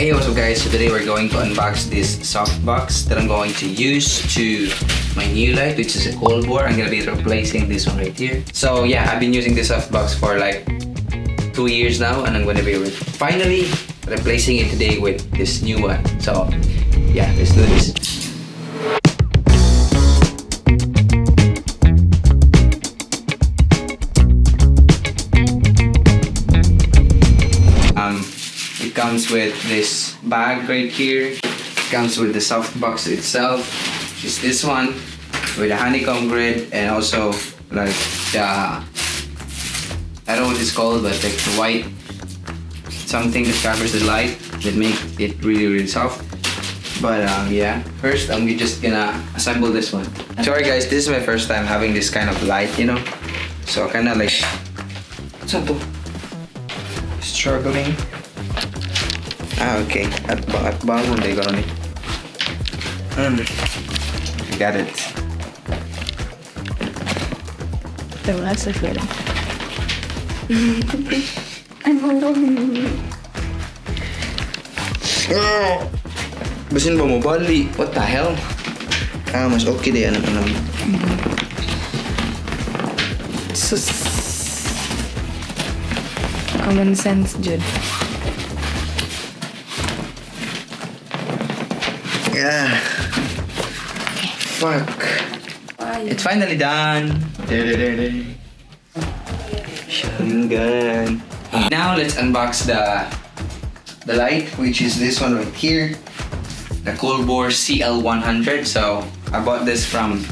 Hey, what's up guys? So today we're going to unbox this softbox that I'm going to use to my new light, which is a Colbor. I'm gonna be replacing this one right here. So yeah, I've been using this softbox for like 2 years now, and I'm gonna be finally replacing it today with this new one. So yeah, let's do this. It comes with this bag right here. It comes with the softbox itself, which is this one with a honeycomb grid, and also like the, I don't know what it's called, but like the white something that covers the light that makes it really soft. But yeah, first I'm just gonna assemble this one. Sorry guys, this is my first time having this kind of light, you know, so kind of like struggling. Okay. At bottom they got on it. Got it. Don't that's the feeling. Basin ba mo bali? What the hell? Mas okay din yan naman. Sus. Common sense, Jude. Yeah. Fuck. It's finally done. Shotgun. Now let's unbox the light, which is this one right here, the Colbor Cl100. So I bought this from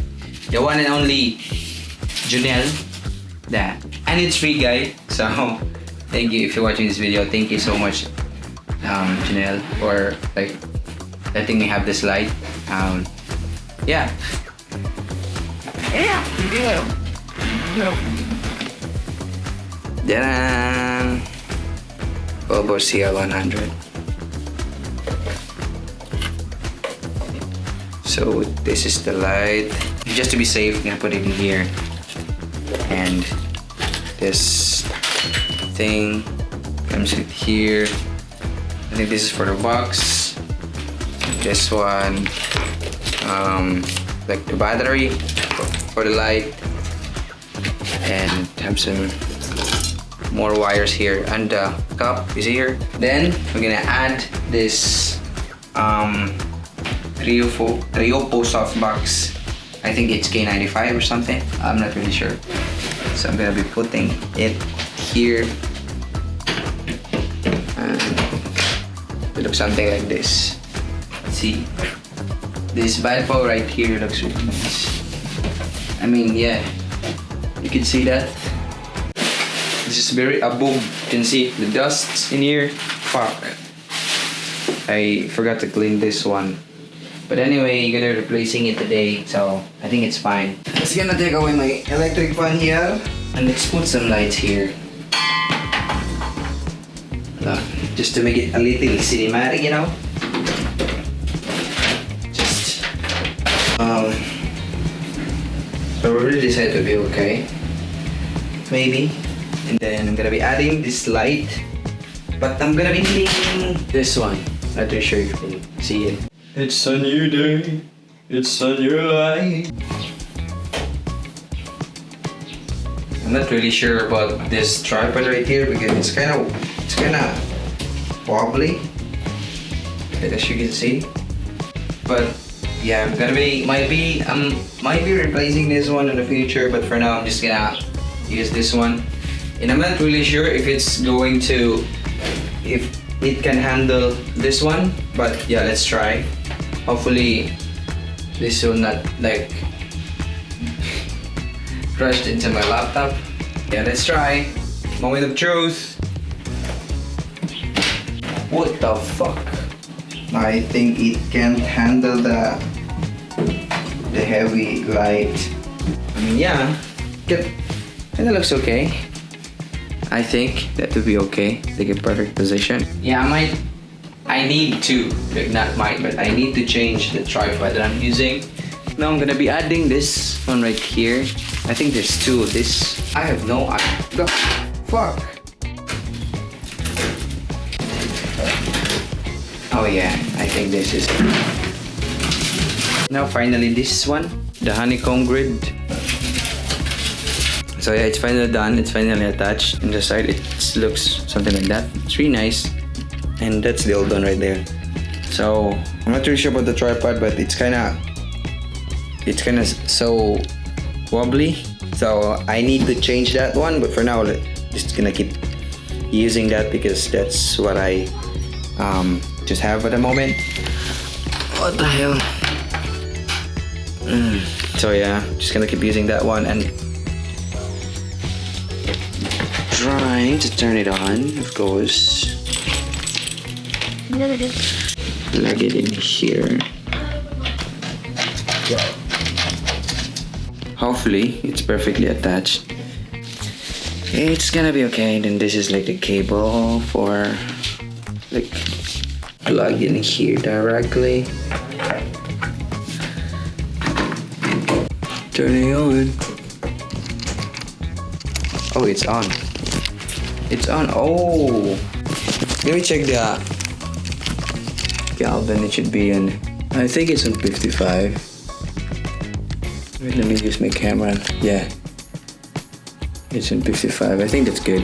the one and only Junel. Yeah, and it's free, guy. So thank you if you're watching this video. Thank you so much, Junel, for like letting me have this light. Yeah. Then Colbor Cl100. So this is the light. Just to be safe, I'm gonna put it in here. And this thing comes in here. I think this is for the box. This one, like the battery for the light, and have some more wires here, and the cup is here. Then we're gonna add this Triopo softbox. I think it's K95 or something. I'm not really sure. So I'm gonna be putting it here. And it looks something like this. See, this bad boy right here looks really nice. I mean, yeah, you can see that. This is very above. You can see the dust in here. Fuck, I forgot to clean this one. But anyway, you're gonna be replacing it today, so I think it's fine. Just gonna take away my electric fan here, and let's put some lights here. Just to make it a little cinematic, you know. So we really decided to be okay, maybe. And then I'm gonna be adding this light, but I'm gonna be needing this one. Not too sure if you can see it. It's a new day, it's a new light. I'm not really sure about this tripod right here because it's kind of wobbly, as you can see. But yeah, I'm gonna be might be replacing this one in the future, but for now I'm just gonna use this one. And I'm not really sure if it's going to, if it can handle this one, but yeah, let's try. Hopefully this will not like crushed into my laptop. Yeah, let's try. Moment of truth. What the fuck? I think it can't handle the heavy light. I mean, yeah, kinda looks okay. I think that would be okay. Take a perfect position. Yeah, I need to, not might, but I need to change the tripod that I'm using. Now I'm gonna be adding this one right here. I think there's two of this. I have no idea. Fuck. Oh yeah, I think this is it. Now finally this one, the honeycomb grid. So yeah, it's finally done. It's finally attached. On the side, it looks something like that. It's really nice. And that's the old one right there. So I'm not really sure about the tripod, but it's kind of so wobbly. So I need to change that one. But for now, just gonna keep using that because that's what I just have at the moment. What the hell? So yeah, just gonna keep using that one and trying to turn it on, of course. Plug it in here. Hopefully, it's perfectly attached. It's gonna be okay. Then this is like the cable for like plug in here directly. Turn it on. Oh, it's on. It's on. Oh, let me check the Kelvin. It should be on. I think it's on 55. Wait, let me use my camera. Yeah, it's on 55. I think that's good.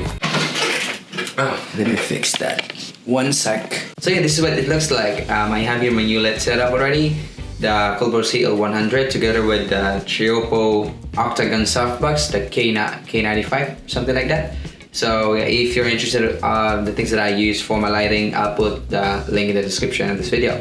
Oh, let me fix that. 1 sec. So yeah, this is what it looks like. I have here my new LED setup already. The Colbor Cl100 together with the Triopo Octagon Softbox, the K95, something like that. So yeah, if you're interested in the things that I use for my lighting, I'll put the link in the description of this video.